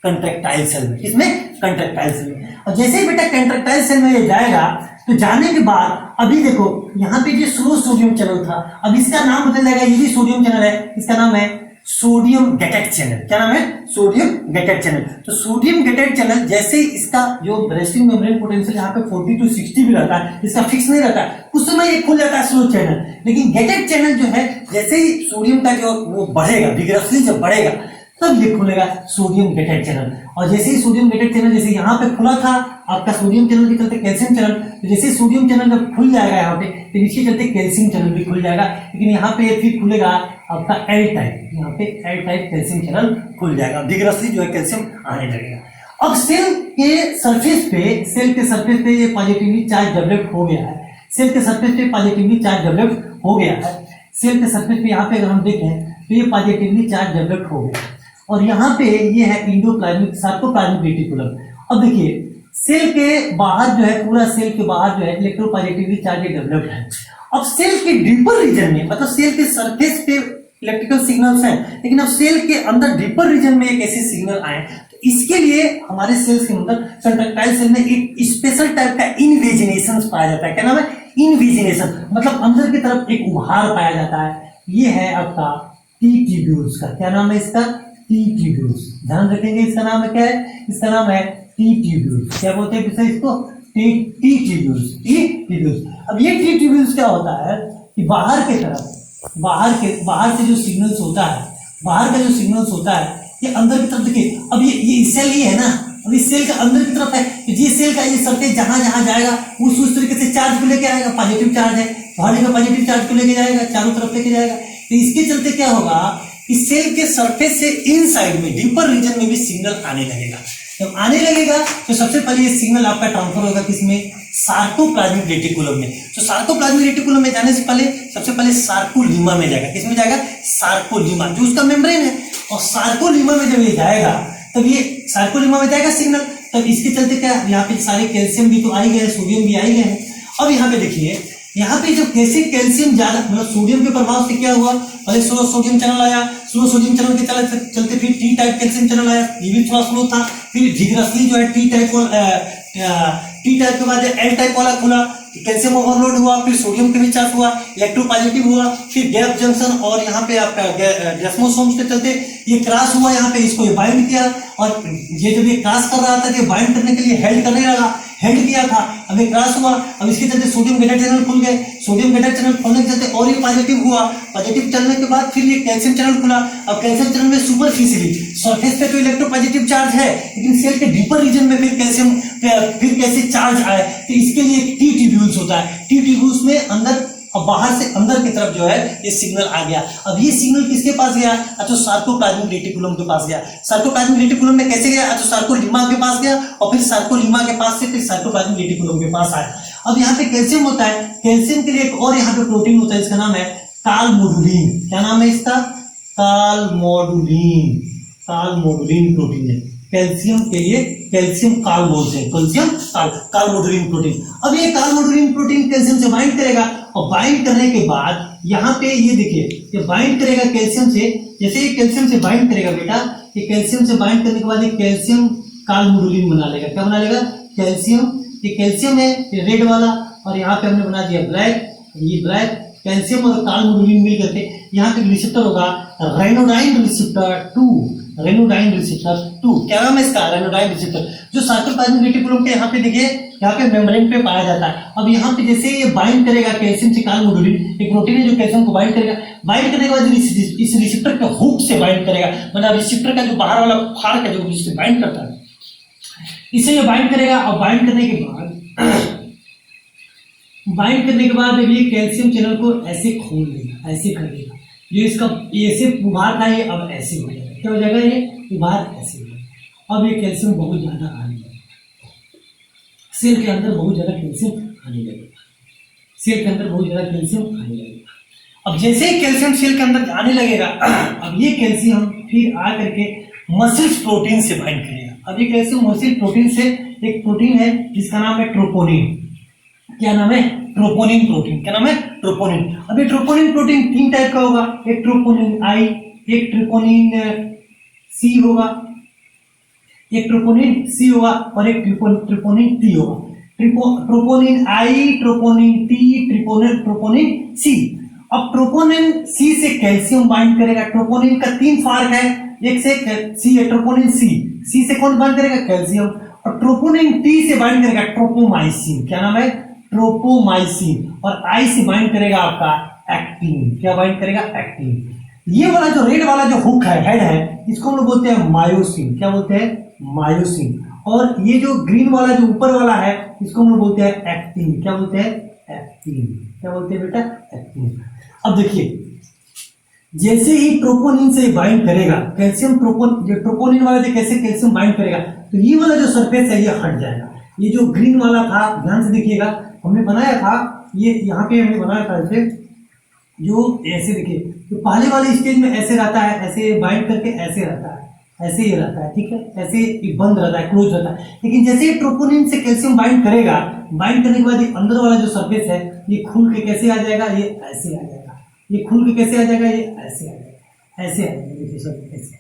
कंट्रैक्टाइल सेल में। किसमें, कंट्रैक्टाइल सेल में। और जैसे ही बेटा कंट्रैक्टाइल सेल में ये जाएगा, तो जाने के बाद अभी देखो यहाँ पे जो स्लो सोडियम चैनल था, अब इसका नाम बदल जाएगा, ये भी सोडियम चैनल है, इसका नाम है सोडियम गेटेड चैनल। क्या नाम है, सोडियम गेटेड चैनल। तो सोडियम गेटेड चैनल जैसे इसका जो रेस्टिंग मेम्ब्रेन पोटेंशियल यहाँ पे 40 to 60 भी रहता है, इसका फिक्स नहीं रहता है, उस समय ये खुल जाता है स्लो चैनल। लेकिन गेटेड चैनल जो है, जैसे ही सोडियम का जो वो बढ़ेगा, विग्रसली जब बढ़ेगा, तब ये खुलेगा सोडियम गेटेड चैनल। और जैसे ही सोडियम गेटेड चैनल, जैसे यहाँ पे खुला था आपका सोडियम चैनल के चलते कैल्शियम चैनल, तो जैसे सोडियम चैनल जब खुल जाएगा यहाँ पे, तो इसके चलते कैल्शियम चैनल भी खुल जाएगा। लेकिन यहाँ पे फिर खुलेगा आपका एल टाइप, यहाँ पे एल टाइप कैल्शियम चैनल खुल जाएगा, विग्रसली जो है कैल्शियम आने लगेगा। अब सेल के सरफेस पे ये पॉजिटिवली चार्ज डेवलप हो गया है, सेल के सरफेस पे पॉजिटिवली चार्ज डेवलप हो गया है, सेल के सरफेस पे यहाँ पे अगर हम देखें तो ये पॉजिटिवली चार्ज डेवलप हो गया, और यहाँ पे ये है इंडोप्लाज्मिक सार्कोप्लाज्मिक रेटिकुलम। अब देखिए सेल के बाहर जो है, पूरा सेल के बाहर जो है इलेक्ट्रोपॉजिटिवली चार्ज डेवलप्ड है। अब सेल के डीपर रीजन में, मतलब सेल के सरफेस पे इलेक्ट्रिकल सिग्नल्स हैं, लेकिन अब सेल के अंदर डीपर रीजन में एक ऐसे सिग्नल आए, तो इसके लिए हमारे सेल्स के अंदर कंट्रैक्टाइल सेल में एक स्पेशल टाइप का इनवेजिनेशन पाया जाता है। क्या नाम है, इनवेजिनेशन, मतलब अंदर की तरफ एक उभार पाया जाता है। ये है आपका टी ट्यूब्यूल्स का, क्या नाम है इसका, टी ट्यूब्यूल्स। ध्यान रखेंगे, इसका नाम है क्या है, इसका नाम है टी ट्यूब्यूल्स। क्या बोलते हैं इसको, टी ट्यूब्यूल्स, टी ट्यूब्यूल्स। अब ये टी ट्यूब्यूल्स क्या होता है कि बाहर की तरफ, बाहर से जो सिग्नल्स होता है, बाहर का जो सिग्नल्स होता है, ये अंदर की तरफ देखिए। अब ये सेल ये है ना, अब इस सेल का अंदर की तरफ है, तो ये सेल का ये सरफेस जहां जहां जाएगा उस तरीके से चार्ज को लेके आएगा। पॉजिटिव चार्ज है, बाहर का पॉजिटिव चार्ज को लेके जाएगा, चारों तरफ लेके जाएगा। तो इसके चलते क्या होगा, इस सेल के सरफेस से इनसाइड में डीपर रीजन में भी सिग्नल आने लगेगा। जब आने लगेगा तो सबसे पहले ये सिग्नल आपका ट्रांसफर होगा किसमें, सार्कोप्लाज्मिक रेटिकुलम में। तो सार्कोप्लाज्मिक रेटिकुलम में जाने से पहले सबसे पहले सार्कोलीमा में जाएगा। किसमें जाएगा, सार्कोलीमा, जो उसका मेम्ब्रेन है। और सार्कोलीमा में जब ये जाएगा, तब ये सार्कोलीमा में जाएगा सिग्नल, तब इसके चलते क्या, यहाँ पे सारे कैल्शियम भी तो आ ही गए, सोडियम भी आ ही गए हैं। अब यहाँ पे देखिए, यहाँ पे जब कैसे कैल्शियम ज्यादा, मतलब सोडियम के प्रभाव से क्या हुआ, पहले स्लो सोडियम चैनल आया, स्लो सोडियम चैनल के चलते फिर टी टाइप कैल्शियम चैनल आया, ये भी थोड़ा स्लो था। फिर विग्रसली जो है टी टाइप के बाद एल टाइप वाला खुला, कैल्शियम ओवरलोड हुआ, फिर सोडियम के भी चार्ज हुआ, इलेक्ट्रोपॉजिटिव हुआ, फिर गैप जंक्शन और यहाँ पे आपका डेस्मोसोम्स के चलते ये क्रॉस हुआ, यहाँ पे इसको ये बाइंड किया, और ये जब ये क्रॉस कर रहा था तो बाइंड करने के लिए हेल्ड करने लगा, हेल्ड किया था, अब ये क्रॉस हुआ, अब इसके चलते सोडियम गेटेड चैनल खुल गए, सोडियम गेटेड चैनल खुलने के चलते और ये पॉजिटिव हुआ, पॉजिटिव चलने के बाद फिर ये कैल्शियम चैनल खुला। अब कैल्शियम चैनल में सुपरफिशियली सरफेस पे तो इलेक्ट्रोपॉजिटिव चार्ज है, लेकिन सेल के डीपर रीजन में फिर कैल्शियम फिर कैसे चार्ज आए, तो इसके लिए टी ट्यूब्यूल्स होता है। टी ट्यूब्यूल्स में अंदर और बाहर से अंदर की तरफ जो है ये सिग्नल आ गया। अब ये सिग्नल किसके पास गया, अच्छा सार्कोप्लाज्मिक रेटिकुलम के पास गया। सार्कोप्लाज्मिक रेटिकुलम में कैसे गया, अच्छा सार्कोलीमा के पास गया, और फिर सार्कोलीमा के पास से फिर सार्कोप्लाज्मिक रेटिकुलम के पास आया। अब यहाँ पे कैल्शियम होता है, कैल्शियम के लिए एक और यहाँ पे प्रोटीन होता है, इसका नाम है कालमोडुलिन। क्या नाम है इसका, कालमोडुलिन, कालमोडुलिन प्रोटीन है। कैल्शियम के लिए कैल्शियम काल बोलते हैं, कैल्शियम कालमोडुलिन प्रोटीन। अब ये कालमोडुलिन प्रोटीन कैल्शियम से बाइंड करेगा, और बाइंड करने के बाद यहाँ पे ये देखिए, ये बाइंड करेगा कैल्शियम से। जैसे ये कैल्शियम से बाइंड करेगा बेटा, ये कैल्शियम से बाइंड करने के बाद ये कैल्शियम कालमोडुलिन बना लेगा। क्या बना लेगा, कैल्शियम। ये कैल्शियम है, ये रेड वाला, और यहाँ पे हमने बना दिया ब्लैक, ये ब्लैक। कैल्शियम और कालमोडुलिन मिल करके यहाँ पे रिसेप्टर होगा रेनोडाइन रिसेप्टर 2, रेनोडाइन रिसेप्टर 2, क्या नाम है इसका, रेनोडाइन रिसेप्टर, जो साइटोप्लाज्मिक रेटिकुलम के यहाँ पे देखिए, यहाँ पे मेम्ब्रेन पे पाया जाता है। अब यहाँ पे जैसे ये बाइंड करेगा कैल्शियम से कार्बोमोडुलिन, एक प्रोटीन है जो कैल्शियम को बाइंड करेगा, बाइंड करने के बाद इस रिसेप्टर के हुक से बाइंड करेगा, मतलब रिसेप्टर का जो बाहर वाला फार्क है जो जिससे बाइंड करता है, इसे ये बाइंड करेगा। और बाइंड करने के बाद ये कैल्शियम चैनल को ऐसे खोल देगा, ऐसे कर देगा, जो इसका ऐसे उभार था ये अब ऐसे हो जाएगा, क्या हो जाएगा, ये उभार ऐसे हो जाएगा। अब ये कैल्शियम बहुत ज्यादा आने लगेगा, सेल के अंदर बहुत ज्यादा कैल्शियम आने लगेगा, सेल के अंदर बहुत ज्यादा कैल्शियम आने लगेगा। अब जैसे ही कैल्शियम सेल के अंदर आने लगेगा, अब ये कैल्शियम फिर आ करके मसल्स प्रोटीन से बाइंड करेगा। अब ये कैल्शियम मसल प्रोटीन से, एक प्रोटीन है जिसका नाम है ट्रोपोनिन, क्या नाम है, ट्रोपोनिन प्रोटीन, क्या नाम है, ट्रोपोनिन। अब ये ट्रोपोनिन प्रोटीन 3 टाइप का होगा, एक ट्रोपोनिन आई, एक ट्रोपोनिन सी होगा, एक ट्रोपोनिन सी होगा और एक ट्रोपोनिन टी होगा। Troponin I, troponin T, troponin C. अब ट्रोपोनिन सी से कैल्शियम बाइंड करेगा, ट्रोपोनिन का 3 फार्क है, एक से सी है ट्रोपोनिन सी से कौन बाइंड करेगा, कैल्शियम, और ट्रोपोनिन टी से बाइंड करेगा ट्रोपोमाइसिन, क्या नाम है, ट्रोपोमाइसिन, और आई से बाइंड करेगा आपका एक्टिन, क्या बाइंड करेगा, एक्टिन। ये वाला जो रेड वाला जो हुक है, हेड है, इसको हम लोग बोलते हैं मायोसिन, क्या बोलते हैं, मायोसिन। और ये जो ग्रीन वाला जो ऊपर वाला है, इसको हम लोग बोलते हैं एक्टिन, क्या बोलते हैं, एक्टिन, क्या बोलते हैं बेटा, एक्टिन। अब देखिए, जैसे ही ट्रोपोनिन से बाइंड करेगा कैल्शियम, ट्रोपोनिन वाला जो कैसे कैल्शियम बाइंड करेगा, तो ये वाला जो सरफेस है ये हट जाएगा। ये जो ग्रीन वाला था, ध्यान से देखिएगा, हमने बनाया था, ये यहाँ पे हमने बनाया था ऐसे, जो ऐसे देखिए, तो पहले वाले स्टेज में ऐसे रहता है, ऐसे बाइंड करके ऐसे रहता है, ऐसे ही रहता है, ठीक है, ऐसे ये बंद रहता है, क्लोज रहता है। लेकिन जैसे ही ट्रोपोनिन से कैल्शियम बाइंड करेगा, बाइंड करने के बाद ये अंदर वाला जो सरफेस है ये खुल के कैसे आ जाएगा, ये ऐसे आ जाएगा, ये खुल के कैसे आ जाएगा, ये ऐसे आ जाएगा, ऐसे आ जाएगा, देखिए सब ऐसे,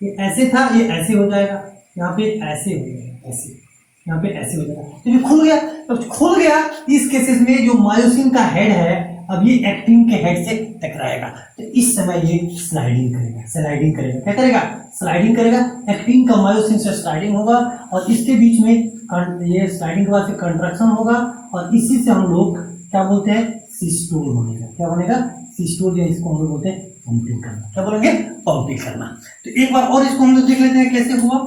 ये ऐसे था, ये ऐसे हो जाएगा, यहाँ पे ऐसे हो जाएगा, ऐसे, यहाँ पे ऐसे हो जाएगा, तो ये खुल गया। तो खुल गया, इस केसेस में जो मायोसिन का हेड है, अब ये एक्टिन के हेड से टकराएगा, तो इस समय ये स्लाइडिंग करेगा, स्लाइडिंग करेगा, क्या करेगा, स्लाइडिंग करेगा। एक्टिन का मायोसिन से स्लाइडिंग होगा और इसके बीच में ये स्लाइडिंग के बाद से कंट्रैक्शन होगा, और इसी से हम लोग क्या बोलते हैं, सिस्टोल बनेगा, क्या बनेगा, सिस्टोल, या इसको हम लोग बोलते हैं पंपिंग करना, क्या बोलेंगे, पंपिंग करना। तो एक बार और इसको हम लोग देख लेते हैं कैसे हुआ।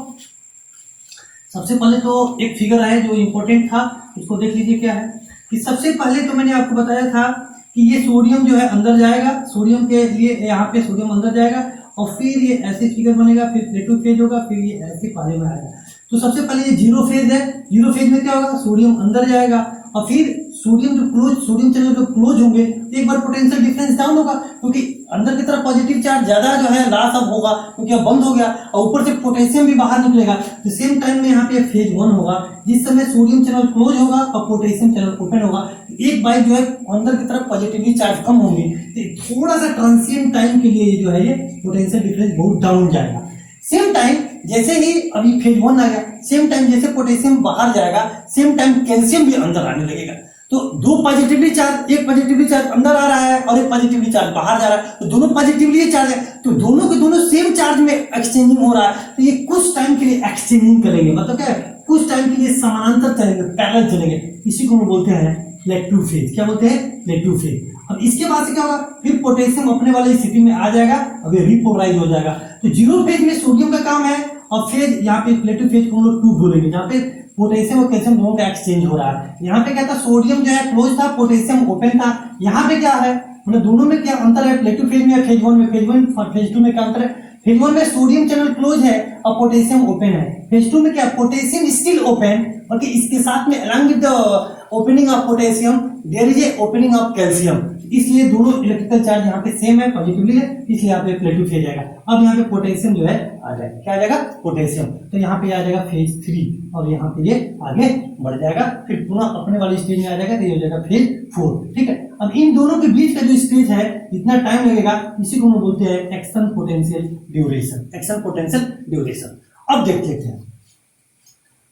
सबसे पहले तो एक फिगर है जो इंपॉर्टेंट था, उसको देख लीजिए, क्या है कि सबसे पहले तो मैंने आपको बताया था कि ये सोडियम जो है अंदर जाएगा, सोडियम के लिए यहाँ पे सोडियम अंदर जाएगा, और फिर ये ऐसे फिगर बनेगा, फिर प्लेटो फेज होगा, फिर ये ऐसे पानी में आएगा। तो सबसे पहले ये जीरो फेज है, जीरो फेज में क्या होगा, सोडियम अंदर जाएगा, और फिर सोडियम चैनल जो क्लोज होंगे, एक बार पोटेंशियल डिफरेंस डाउन होगा, क्योंकि अंदर की तरफ पॉजिटिव चार्ज ज्यादा जो है लॉस अब होगा, क्योंकि अब बंद हो गया, और ऊपर से पोटेशियम भी बाहर निकलेगा। तो सेम टाइम में यहाँ पे फेज 1 होगा, जिस समय सोडियम चैनल क्लोज होगा और पोटेशियम चैनल ओपन होगा। एक बार जो है अंदर की तरफ पॉजिटिवली चार्ज कम होंगे, तो थोड़ा सा ट्रांसिएंट टाइम के लिए जो है ये पोटेंशियल डिफरेंस बहुत डाउन जाएगा। सेम टाइम जैसे ही अभी फेज 1 आ गया, सेम टाइम जैसे पोटेशियम बाहर जाएगा, सेम टाइम कैल्शियम भी अंदर आने लगेगा। तो दो पॉजिटिवली चार्ज, एक पॉजिटिवली चार्ज अंदर आ रहा है और एक पॉजिटिवली चार्ज बाहर जा रहा है, तो दोनों पॉजिटिवली चार्ज है, तो दोनों के दोनों सेम चार्ज में एक्सचेंजिंग हो रहा है। तो ये कुछ टाइम के लिए एक्सचेंजिंग करेंगे, मतलब क्या है, कुछ टाइम के लिए समानांतर चलेंगे, पैरेलल चलेंगे, इसी को हम बोलते हैं लेट्यू फेज। क्या बोलते हैं, लेट्यू फेज। अब इसके बाद से क्या होगा, फिर पोटेशियम अपने वाली स्थिति में आ जाएगा, अब ये रिपोलराइज हो जाएगा। तो जीरो फेज में सोडियम का काम है, और फेज यहाँ पे प्लेटो फेज को हम लोग 2 बोलेंगे, जहाँ पे पोटेशियम और कैल्शियम दोनों का एक्सचेंज हो रहा है। यहाँ पे क्या था, सोडियम जो है क्लोज था, पोटेशियम ओपन था। यहाँ पे क्या है, मतलब दोनों में क्या अंतर है, प्लेटो फेज में, फेज 1 में, फेज 1 और फेज 2 में क्या अंतर है। फेज 1 में सोडियम चैनल क्लोज है और पोटेशियम ओपन है। फेज 2 में क्या, पोटेशियम स्टिल ओपन, और इसके साथ में along with the opening of potassium there is a opening of calcium, इसलिए दोनों इलेक्ट्रिकल चार्ज यहाँ पे सेम है, पॉजिटिवली है, इसलिए यहाँ पे प्लेटो फेज आएगा। अब यहाँ पे पोटेशियम जो है आ जाएगा, क्या आ जाएगा, पोटेशियम। तो यहाँ पे आ जाएगा फेज 3, और यहाँ पे ये आगे बढ़ जाएगा, फिर पुनः अपने वाली स्टेज में आ जाएगा, तो ये हो जाएगा फेज 4। ठीक है, अब इन दोनों के बीच का जो स्टेज है, इतना टाइम लगेगा, इसी को हम बोलते हैं action potential duration, action potential duration. अब देख लेते हैं,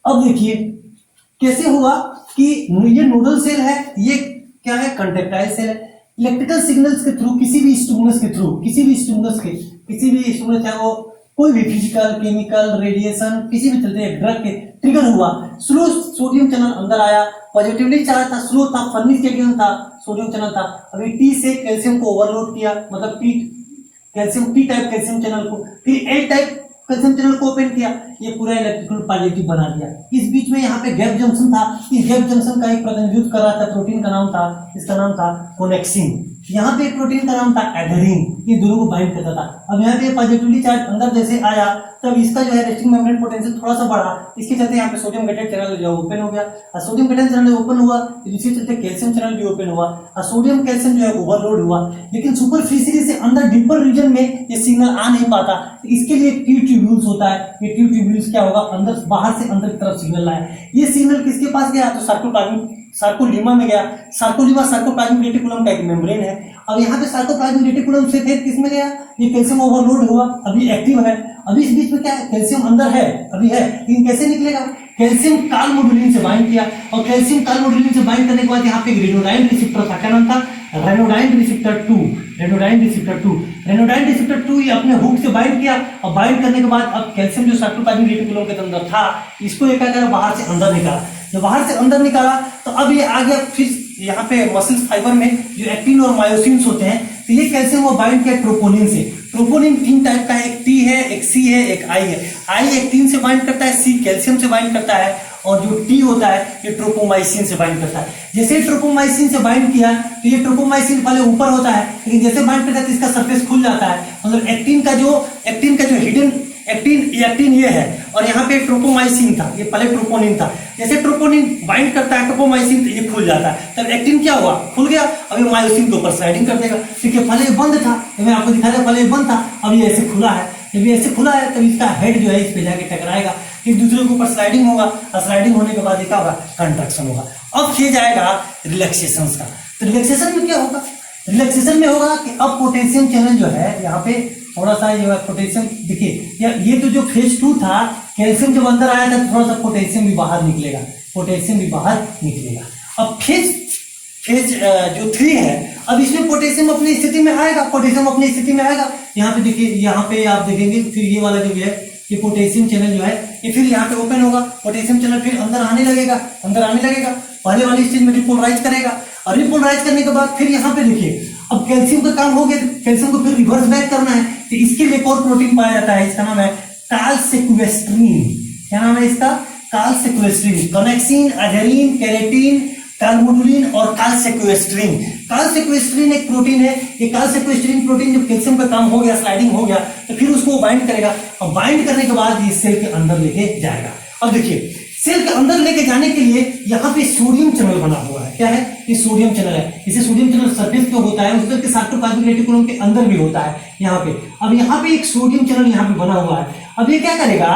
अब देखिए कैसे हुआ कि ये नोडल सेल है, ये क्या है, कंट्रेक्टाइल सेल है। इलेक्ट्रिकल सिग्नल्स के थ्रू किसी भी स्टिमुलस चाहे वो कोई भी फिजिकल, केमिकल, रेडिएशन, किसी भी तरह के ड्रग के ट्रिगर हुआ, स्लो सोडियम चैनल अंदर आया, पॉजिटिवली चार्ज था, स्लो था, फनी स्टेडियम था, सोडियम चैनल था। अभी टी से कैल्शियम को ओवरलोड किया, मतलब टी टाइप कैल्शियम चैनल को, फिर ए टाइप कैल्शियम चैनल को ओपन किया, ये पूरा इलेक्ट्रिकल पॉजिटिव बना दिया। इस बीच में यहाँ पे गैप जंक्शन था, इस गैप जंक्शन का एक प्रतिनिधित्व कर रहा था, प्रोटीन का नाम था, इसका नाम था कोनेक्सिन। यहाँ पे एक प्रोटीन का नाम था एडेरिन, ये दोनों को बाइंड करता था। अब यहाँ पे पॉजिटिवली चार्ज अंदर जैसे आया, तब इसका जो है रेस्टिंग मेम्ब्रेन पोटेंशियल थोड़ा सा बढ़ा, इसके चलते यहाँ पे सोडियम गेटेड चैनल जो ओपन हो गया, और सोडियम गेटेड चैनल ओपन हुआ, इसके चलते कैल्शियम चैनल भी ओपन हुआ, और सोडियम कैल्शियम जो है ओवरलोड हुआ। लेकिन सुपरफिशियली से अंदर डीपर रीजन में ये सिग्नल आ नहीं पाता, इसके लिए ट्यूब ट्यूब्यूल्स होता है। ये ट्यूब ट्यूब्यूल्स क्या होगा, अंदर बाहर से अंदर की तरफ सिग्नल लाए। ये सिग्नल किसके पास गया, तो सार्कोलीमा में गया। सार्कोलीमा सार्कोप्लाज्मिक रेटिकुलम का एक मेम्ब्रेन है। अब यहाँ पे सार्कोप्लाज्मिक रेटिकुलम से फिर किस में गया, ये कैल्शियम ओवरलोड हुआ, अभी एक्टिव है। अभी इस बीच में क्या है, कैल्शियम अंदर है, अभी है, लेकिन कैसे निकलेगा, कैल्शियम कालमोडुलिन से बाइंड किया, और कैल्शियम कालमोडुलिन से बाइंड करने के बाद यहाँ पे रेनोडाइन रिसेप्टर था, क्या नाम था, रेनोडाइन रिसेप्टर 2। रेनोडाइन रिसेप्टर 2 ये अपने हुक से बाइंड किया, और बाइंड करने के बाद अब कैल्शियम जो सार्कोप्लाज्मिक रेटिकुलम के अंदर था, इसको ये क्या करा, बाहर से अंदर निकाला। जब बाहर से अंदर निकाला तो अब ये आ गया फिर यहाँ पे मसल्स फाइबर में जो एक्टिन और मायोसिन्स होते हैं, तो ये कैल्शियम वो बाइंड किया ट्रोपोनिन से। ट्रोपोनिन 3 टाइप का है, एक टी है, एक सी है, एक आई है। आई एक्टिन से बाइंड करता है, सी कैल्शियम से बाइंड करता है, और जो टी होता है ये ट्रोपोमाइसिन से बाइंड करता है। जैसे ही ट्रोपोमाइसिन से बाइंड किया तो ये ट्रोपोमाइसिन पहले ऊपर होता है, लेकिन जैसे बाइंड करता है तो इसका सरफेस खुल जाता है, मतलब एक्टिन का जो हिडन एक्टिन ये है, और यहाँ पे ट्रोपोमाइसिन था, ये पहले ट्रोपोनिन था। जैसे ट्रोपोनिन बाइंड करता है ट्रोपोमाइसिन, तो ये खुल जाता है, तब एक्टिन क्या हुआ, खुल गया। अब ये मायोसिन के ऊपर स्लाइडिंग कर देगा, ठीक है। पहले ये बंद था, मैं आपको दिखा दिया, पहले ये बंद था, अब ये ऐसे खुला है। जब ये ऐसे खुला है तब इसका हेड जो है इस पे जाके टकराएगा, फिर दूसरे के ऊपर स्लाइडिंग होगा, और स्लाइडिंग होने के बाद क्या होगा, कंट्रैक्शन होगा। अब फेज आएगा रिलैक्सेशन का। तो रिलैक्सेशन में क्या होगा, रिलैक्सेशन में होगा कि अब पोटेशियम चैनल जो है यहाँ पे थोड़ा सा जो है पोटेशियम, देखिए ये तो जो फेज 2 था, कैल्शियम जब अंदर आया था थोड़ा सा पोटेशियम भी बाहर निकलेगा, अब फेज जो 3 है, अब इसमें पोटेशियम अपनी स्थिति में आएगा, यहाँ पे देखिए, यहाँ पे आप देखेंगे फिर ये वाला जो है ये पोटेशियम चैनल जो है ये फिर यहाँ पे ओपन होगा, पोटेशियम चैनल फिर अंदर आने लगेगा। पहले वाली स्टेज में रिपोलराइज करेगा, और रिपोलराइज करने के बाद फिर यहाँ पे देखिए अब कैल्शियम का काम हो गया, कैल्शियम को फिर रिवर्स बैक करना है, तो इसके लिए एक और प्रोटीन पाया जाता है, इसका नाम है कालसेक्वेस्ट्रीन। क्या नाम है इसका, कालसेक्वेस्ट्रीन। कनेक्सिन, एडेरिन, केरेटिन, कालमोडुलिन और कालसेक्वेस्ट्रीन। कालसेक्वेस्ट्रीन एक प्रोटीन है, ये कालसेक्वेस्ट्रीन प्रोटीन जब कैल्शियम का काम हो गया, स्लाइडिंग हो गया, तो फिर उसको बाइंड करेगा, और बाइंड करने के बाद ये सेल के अंदर लेके जाएगा। अब देखिए सेल के अंदर लेके जाने के लिए यहाँ पे सोडियम चैनल बना हुआ है, क्या है, ये सोडियम चैनल है। इसे सोडियम चैनल सरफेस पे होता है, उस के सार्कोप्लाज्मिक रेटिकुलम के अंदर भी होता है यहाँ पे। अब यहाँ पे एक सोडियम चैनल यहाँ पे बना हुआ है। अब ये क्या करेगा,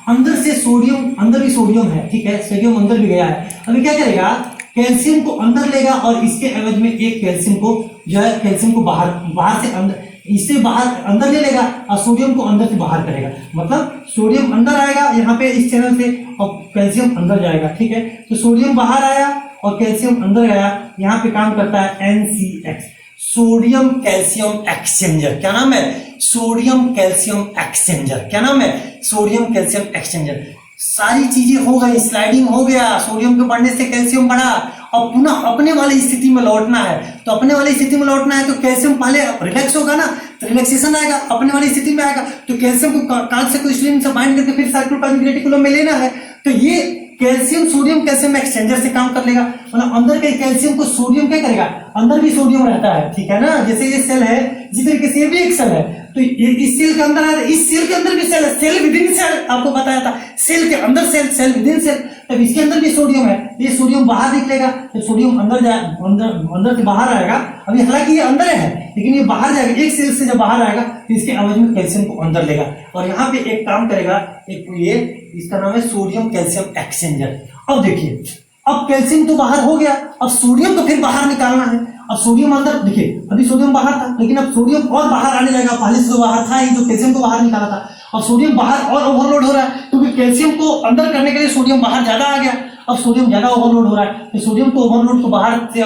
अंदर से सोडियम, अंदर भी सोडियम है, ठीक है, सोडियम अंदर भी गया है। अब ये क्या करेगा, कैल्शियम को अंदर लेगा, और इसके एवज में एक कैल्शियम को जो है, कैल्शियम को बाहर से अंदर, इससे बाहर अंदर ले लेगा, और सोडियम को अंदर से बाहर करेगा। मतलब सोडियम अंदर आएगा यहाँ पे इस चैनल से, और कैल्शियम अंदर जाएगा, ठीक है। तो सोडियम बाहर आया और कैल्शियम अंदर गया, यहाँ पे काम करता है NCX, सोडियम कैल्शियम एक्सचेंजर। क्या नाम है, सोडियम कैल्शियम एक्सचेंजर। क्या नाम है, सोडियम कैल्शियम एक्सचेंजर। सारी चीजें हो गई, स्लाइडिंग हो गया, सोडियम के बढ़ने से कैल्शियम बढ़ा, और पुनः अपने वाली स्थिति में लौटना है। तो अपने वाली स्थिति में लौटना है तो कैल्शियम पहले रिलैक्स होगा ना, तो रिलैक्सेशन आएगा, अपने वाली स्थिति में आएगा, तो कैल्शियम को कालसेक्वेस्ट्रीन से बाइंड करके फिर सार्कोप्लाज्मिक रेटिकुलम में लेना है। तो ये कैल्शियम सोडियम कैल्शियम एक्सचेंजर से काम कर लेगा, मतलब अंदर के कैल्शियम को सोडियम क्या करेगा, अंदर भी सोडियम रहता है, ठीक है ना। जैसे ये सेल है, जिस तरीके से ये भी एक सेल है, तो इस सेल के अंदर है, इस सेल के अंदर भी सेल है, सेल विद इन सेल, आपको बताया था, सेल के अंदर cell, cell within cell. तब इसके अंदर भी सोडियम है, ये सोडियम बाहर निकलेगा, जब सोडियम अंदर जाए, अंदर से बाहर आएगा, अभी हालांकि ये अंदर है लेकिन ये बाहर जाएगा, एक सेल से जब बाहर आएगा तो इसके एवज में कैल्शियम को अंदर लेगा, और यहाँ पे एक काम करेगा, एक ये इसका नाम है सोडियम कैल्शियम एक्सचेंजर। अब देखिए, अब कैल्शियम तो बाहर हो गया, अब सोडियम तो फिर बाहर निकालना है। अब सोडियम अंदर, देखिए अभी सोडियम बाहर था, लेकिन अब सोडियम और बाहर आने लगेगा, पहले से तो बाहर था ही, जो कैल्शियम को बाहर निकाला था, अब सोडियम बाहर और ओवरलोड हो रहा है, क्योंकि कैल्शियम को अंदर करने के लिए सोडियम बाहर ज्यादा आ गया, अब सोडियम ज्यादा ओवरलोड हो रहा है, तो सोडियम को ओवरलोड तो बाहर से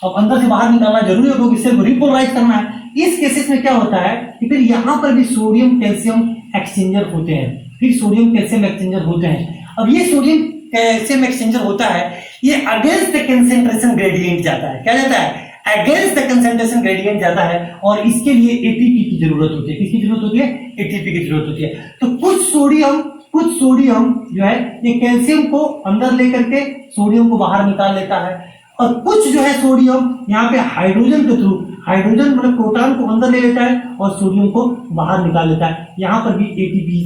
अब अंदर से बाहर निकालना जरूरी है क्योंकि सिर्फ रिपोलराइज करना है। इस केसेस में क्या होता है कि फिर यहाँ पर भी सोडियम कैल्शियम एक्सचेंजर होते हैं, फिर सोडियम कैल्शियम एक्सचेंजर होते हैं। अब ये सोडियम कैल्शियम एक्सचेंजर होता है, ये अगेंस्ट द कंसंट्रेशन ग्रेडियंट जाता है। क्या जाता है? अगेंस्ट द कंसंट्रेशन ग्रेडियंट जाता है और इसके लिए एटीपी की जरूरत होती है। किसकी जरूरत होती है? एटीपी की जरूरत होती है। तो कुछ सोडियम जो है ये कैल्शियम को अंदर लेकर के सोडियम को बाहर निकाल लेता है, और कुछ जो है सोडियम यहाँ पे हाइड्रोजन के थ्रू, हाइड्रोजन मतलब प्रोटॉन को अंदर ले लेता है और सोडियम को बाहर निकाल लेता है। यहाँ पर भी एटीपी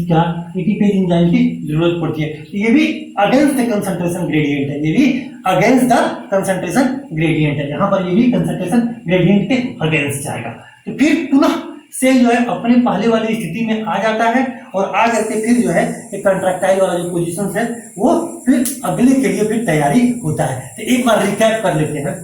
एंजाइम की जरूरत पड़ती है। तो ये भी अगेंस्ट द कंसंट्रेशन ग्रेडियंट है, ये भी अगेंस्ट द कंसंट्रेशन ग्रेडियंट है। यहाँ पर ये भी कंसंट्रेशन ग्रेडियंट के अगेंस्ट जाएगा। तो फिर पुनः सेल जो है अपने पहले वाली स्थिति में आ जाता है और आ करके फिर जो है एक कंट्रैक्टाइल वाला जो पोजीशन है वो फिर अगले के लिए फिर तैयारी होता है। तो एक बार रिकैप कर लेते हैं।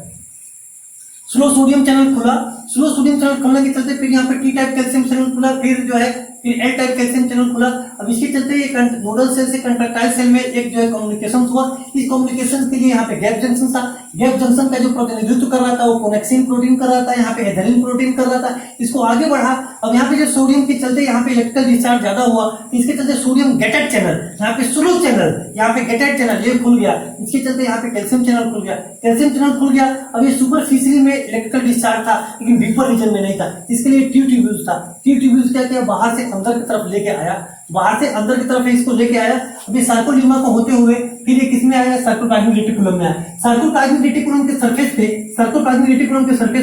स्लो सोडियम चैनल खुला, स्लो सोडियम चैनल खुलने के चलते फिर यहाँ पर टी टाइप कैल्शियम चैनल खुला, फिर जो है फिर एल टाइप कैल्शियम चैनल खुला। अब इसके चलते ये नोडल सेल से कंट्रैक्टाइल सेल में एक जो है कम्युनिकेशन हुआ। इस कम्युनिकेशन के लिए यहाँ पे गैप जंक्शन था। गैप जंक्शन का जो प्रतिनिधित्व कर रहा था वो कोनेक्सिन प्रोटीन कर रहा था, यहाँ पे एथेरिन प्रोटीन कर रहा था। इसको आगे बढ़ा। अब यहाँ पे जो सोडियम के चलते यहाँ पे इलेक्ट्रिकल डिस्चार्ज ज्यादा हुआ, इसके चलते सोडियम गेटेड चैनल, यहाँ पे स्लो चैनल, यहाँ पे गेटेड चैनल ये खुल गया। इसके चलते यहाँ पे कैल्शियम चैनल खुल गया। कैल्शियम चैनल खुल गया। अब ये सुपरफिशियली में इलेक्ट्रिकल डिस्चार्ज था लेकिन डीपर रीजन में नहीं था। इसके लिए ट्यूब्यूल्स था। ट्यूब्यूल्स क्या किया? बाहर से अंदर की तरफ लेके आया, बाहर से अंदर की तरफ इसको लेके आया। अभी सार्कोलिमा को होते हुए फिर ये किसमें आया? सार्कोप्लाज्मिक रेटिकुलम में आया। सार्कोप्लाज्मिक रेटिकुलम के सरफेस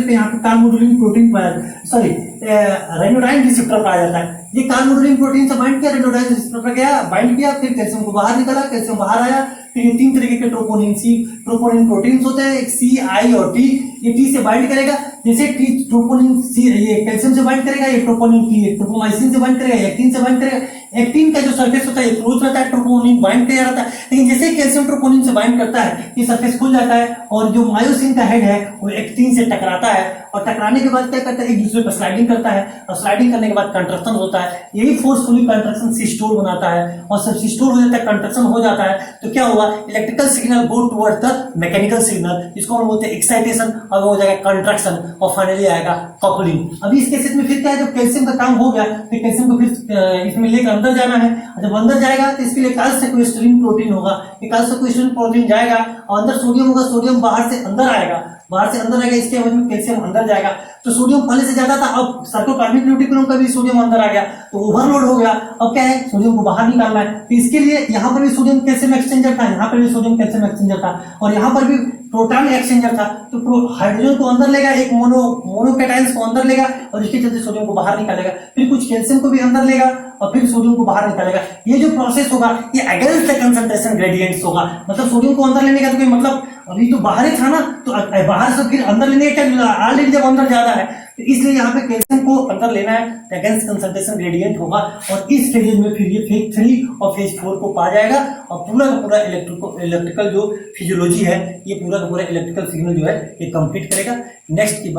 पे यहाँ पे कार्बोडुलिन प्रोटीन पाया, सॉरी रेनोडाइन रिसेप्टर पाया जाता है। ये कार्बोडुलिन प्रोटीन से बाइंड किया, रेनोडाइन रिसेप्टर पर गया, बाइंड किया, फिर कैल्शियम को बाहर निकाला, कैल्शियम बाहर आया। फिर ये 3 तरीके के ट्रोपोनिन प्रोटीन्स होते हैं, एक सी, आई और टी। ये टी से बाइंड करेगा, जैसे टी ट्रोपोनिन सी ये कैल्शियम से बाइंड करेगा, ये ट्रोपोनिन टी ट्रोपोमाइसिन से बाइंड करेगा, एक्टिन से बाइंड करेगा। एक्टिन का जो सरफेस होता है ये क्लोज रहता है, ट्रोपोनिन बाइंड किया जाता है। लेकिन जैसे कैल्शियम ट्रोपोनिन से बाइंड करता है ये सरफेस खुल जाता है और जो मायोसिन का हेड है वो एक्टिन से टकराता है, और टकराने के बाद क्या करता है? एक दूसरे पर स्लाइडिंग करता है, और स्लाइडिंग करने के बाद कंट्रक्शन होता है। यही फोर्सफुली कंट्रक्शन सिस्टोल बनाता है, और जब सिस्टोल हो जाता है, कंट्रक्शन हो जाता है, तो क्या हुआ? Electrical signal go toward the mechanical signal, जिसको हम बोलते हैं एक्साइटेशन, और वो हो जाएगा कंट्रक्शन, और फाइनली आएगा कपलिंग। अभी इस केसेस में फिर क्या है? जब कैल्शियम का काम हो गया फिर कैल्शियम को फिर इसमें लेकर अंदर जाना है। जब अंदर जाएगा तो इसके लिए काल्सिक्विस्टरीन प्रोटीन होगा। ये काल्सिक्विस्टरीन प्रोटीन जाएगा और अंदर सोडियम होगा, सोडियम बाहर से अंदर आएगा, बाहर से अंदर आएगा, इसके वजह में कैल्शियम अंदर जाएगा। तो सोडियम पहले से ज्यादा था, अब सार्कोप्लाज्मिक रेटिकुलम का भी सोडियम अंदर आ गया तो ओवरलोड हो गया। अब क्या है? सोडियम को बाहर निकालना है। तो इसके लिए यहाँ पर भी सोडियम कैल्शियम एक्सचेंजर था, यहाँ पर भी सोडियम कैल्शियम एक्सचेंजर था, और यहाँ पर भी प्रोटॉन एक्सचेंजर था। तो हाइड्रोजन को अंदर लेगा, एक मोनोकैटायंस को अंदर लेगा और इसके चलते सोडियम को बाहर निकालेगा, फिर कुछ कैल्शियम को भी अंदर लेगा और फिर सोडियम को बाहर निकालेगा। ये जो प्रोसेस होगा ये अगेंस्ट द कंसंट्रेशन ग्रेडियंट्स होगा। मतलब सोडियम को अंदर लेने का तो कोई मतलब, अभी तो बाहर ही था ना, तो बाहर से फिर अंदर लेने का ऑलरेडी जब अंदर ज्यादा है तो इसलिए यहाँ पे कैल्शियम को अंदर लेना है, अगेंस्ट कंसंट्रेशन ग्रेडियंट होगा। और इस फेज में फिर ये फेज 3 और फेज 4 को पा जाएगा और पूरा का पूरा इलेक्ट्रिकल जो फिजियोलॉजी है ये पूरा का पूरा इलेक्ट्रिकल सिग्नल जो है ये कंप्लीट करेगा। नेक्स्ट की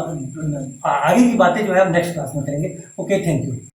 आगे की बातें जो है हम नेक्स्ट क्लास में करेंगे। Okay, thank you.